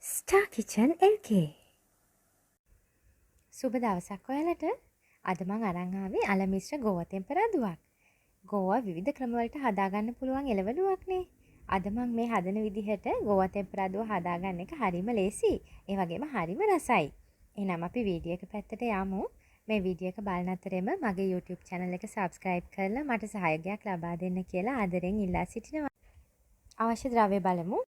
Star kitchen LK. සුබ දවසක් ඔයාලට. අද මං අරන් ආවේ අල මිශ්‍ර ගෝවා තෙම්පරාදුවක්. ගෝවා විවිධ ක්‍රමවලට හදාගන්න පුළුවන් එළවලුවක් නේ. අද මං මේ හදන විදිහට ගෝවා තෙම්පරාදුව හදාගන්න එක හරිම ලේසි. ඒ වගේම හරිම රසයි. එහෙනම් අපි වීඩියෝ එක පැත්තට යමු. මේ වීඩියෝ එක බලන අතරෙම මගේ YouTube channel එක subscribe කරලා මට සහයෝගයක් ලබා දෙන්න කියලා ආදරෙන් ඉල්ලා සිටිනවා. අවශ්‍ය ද්‍රව්‍ය බලමු.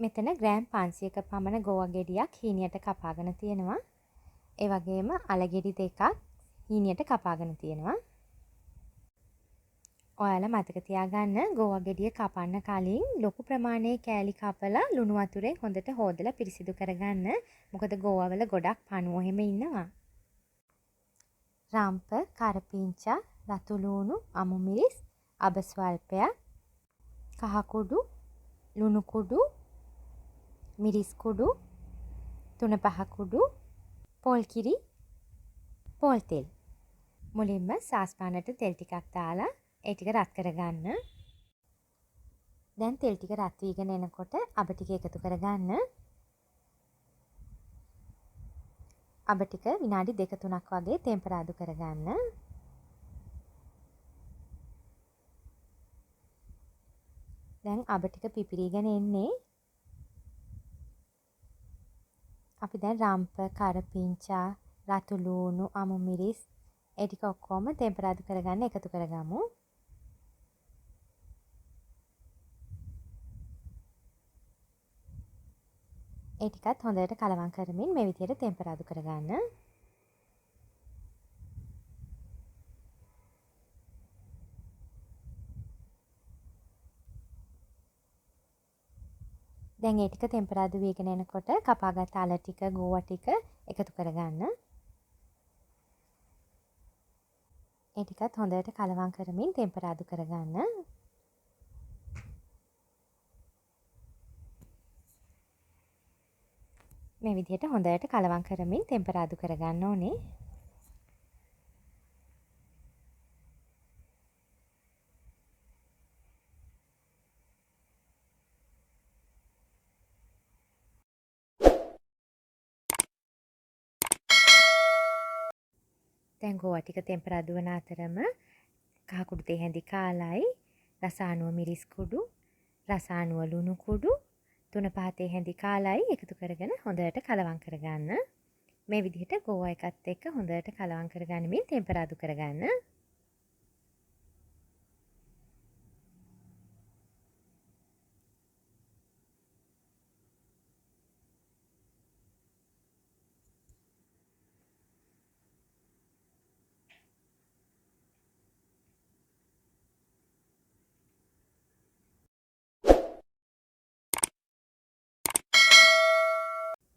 මෙතන ග්‍රෑම් 500ක පමණ ගෝවා ගෙඩියක් හීනියට කපාගෙන තියෙනවා. ඒ වගේම අල ගෙඩි දෙකක් හීනියට කපාගෙන තියෙනවා. ඔයාලා මතක තියාගන්න ගෝවා ගෙඩිය කපන්න කලින් ලොකු ප්‍රමාණයේ කෑලි කපලා ලුණු වතුරෙන් හොඳට හොදලා පිරිසිදු කරගන්න. මොකද ගෝවා වල ගොඩක් පණුව එහෙම ඉන්නවා. රම්ප, කරපිංචා, රතු ලූණු, අමු මිරිස්, අබ ස්වල්පයක්, කහ කුඩු, ලුණු කුඩු, මිරිස් කුඩු, තුන පහ කුඩු, පොල් කිරි, පොල් තෙල්. මුලින්ම සාස්පානට තෙල් ටිකක් දාලා ඒ ටික රත් කරගන්න. දැන් තෙල් ටික රත් වීගෙන එනකොට අබ ටික එකතු කරගන්න. අබ ටික විනාඩි 2-3ක් වගේ තෙම්පරාදු කරගන්න. දැන් අබ ටික පිපිරීගෙන එන්නේ. අපි දැන් රම්ප, කරපිංචා, රතු ලූණු, අමු මිරිස් ඒ ටික ඔක්කොම තෙම්පරාදු කරගන්න එකතු කරගමු. ඒ ටිකත් හොඳට කලවම් කරමින් මේ විදිහට තෙම්පරාදු කරගන්න. දැන් ඒ ටික තෙම්පරාදු වීගෙන එනකොට කපාගත් අල ටික, ගෝවා ටික එකතු කරගන්න. ඒ ටිකත් හොඳට කලවම් කරමින් තෙම්පරාදු කරගන්න. මේ විදිහට හොඳට කලවම් කරමින් තෙම්පරාදු කරගන්න ඕනේ. දැන් ගෝවා ටික තෙම්පරාදු වන අතරම කහ කුඩු තේ හැඳි කාලයි, රසානුව මිරිස් කුඩු, රසානුව ලුණු කුඩු, 3-5 තේ හැඳි කාලයි එකතු කරගෙන හොඳට කලවම් කරගන්න. මේ විදිහට ගෝවා එකත් එක්ක හොඳට කලවම් කරගනිමින් තෙම්පරාදු කරගන්න.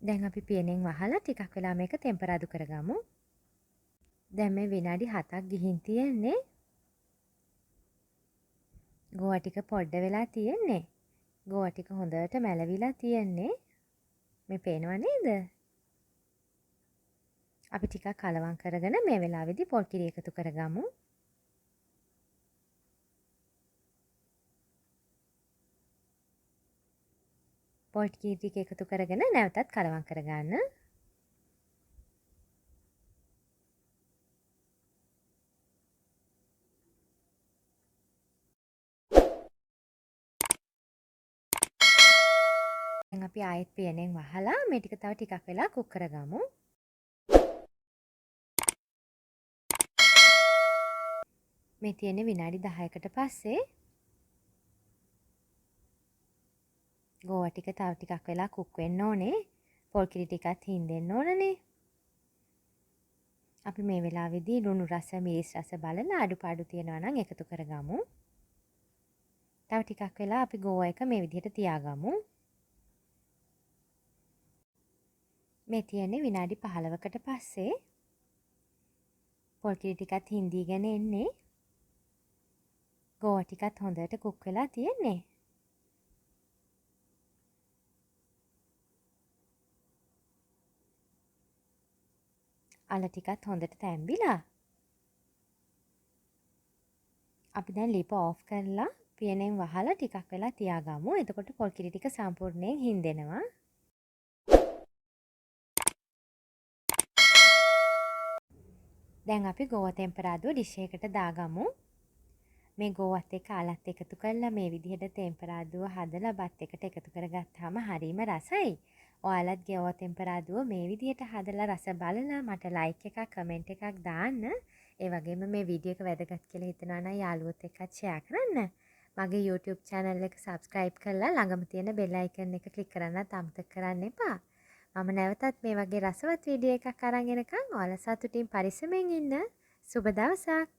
දැන් අපි පියනෙන් වහලා ටිකක් වෙලා මේක තෙම්පරාදු කරගමු. දැන් මේ විනාඩි 7ක් ගිහින් තියෙන්නේ. ගෝවා ටික පොඩ්ඩ වෙලා තියෙන්නේ. ගෝවා ටික හොඳට මැලවිලා තියෙන්නේ. මේ පේනව නේද? අපි ටිකක් කලවම් කරගෙන මේ වෙලාවේදී පොල් කිරි එකතු කරගමු. පොල් කිරි ටික එකතු කරගෙන නැවතත් කලවම් කරගන්න. දැන් අපි ආයෙත් පියනෙන් වහලා මේ ටික තව ටිකක් වෙලා කුක් කරගමු. මේ තියෙන්නේ විනාඩි 10කට පස්සේ. ගෝවා ටික තව ටිකක් වෙලා කුක් වෙන්න ඕනේ. පොල් කිරි ටිකත් හින්දෙන්න ඕනනේ. අපි මේ වෙලාවේදී ලුණු රස, මිරිස් රස බලලා අඩුපාඩු තියෙනවා නම් එකතු කරගමු. තව ටිකක් වෙලා අපි ගෝවා එක මේ විදිහට තියාගමු. මේ තියෙන්නේ විනාඩි 15කට පස්සේ. පොල් කිරි ටිකත් හින්දීගෙන එන්නේ. ගෝවා ටිකත් හොඳට කුක් වෙලා තියෙන්නේ. අල ටිකත් හොඳට තැම්බිලා. අපි දැන් ලිප ඕෆ් කරලා පියනෙන් වහලා ටිකක් වෙලා තියාගමු. එතකොට පොල් කිරි ටික සම්පූර්ණයෙන් හින්දෙනවා. දැන් අපි ගෝවා තෙම්පරාදුව ඩිෂ් එකකට දාගමු. මේ ගෝවත් එක්ක අලත් එකතු කරලා මේ විදිහට තෙම්පරාදුව හදලා බත් එකට එකතු කරගත්තාම හරිම රසයි. ඔයාලත් ගෝවා තෙම්පරාදුව මේ විදිහට හදලා රස බලලා මට ලයික් එකක් කමෙන්ට් එකක් දාන්න. ඒ වගේම මේ වීඩියෝ එක වැදගත් කියලා හිතනවා නම් යාළුවොත් එක්කත් ෂෙයා කරන්න. මගේ YouTube channel එක subscribe කරලා ළඟම තියෙන bell icon එක click කරන්නත් අමතක කරන්න එපා. මම නැවතත් මේ වගේ රසවත් වීඩියෝ එකක් අරන් එනකම් ඔයාලා සතුටින් පරිස්සමෙන් ඉන්න. සුබ දවසක්.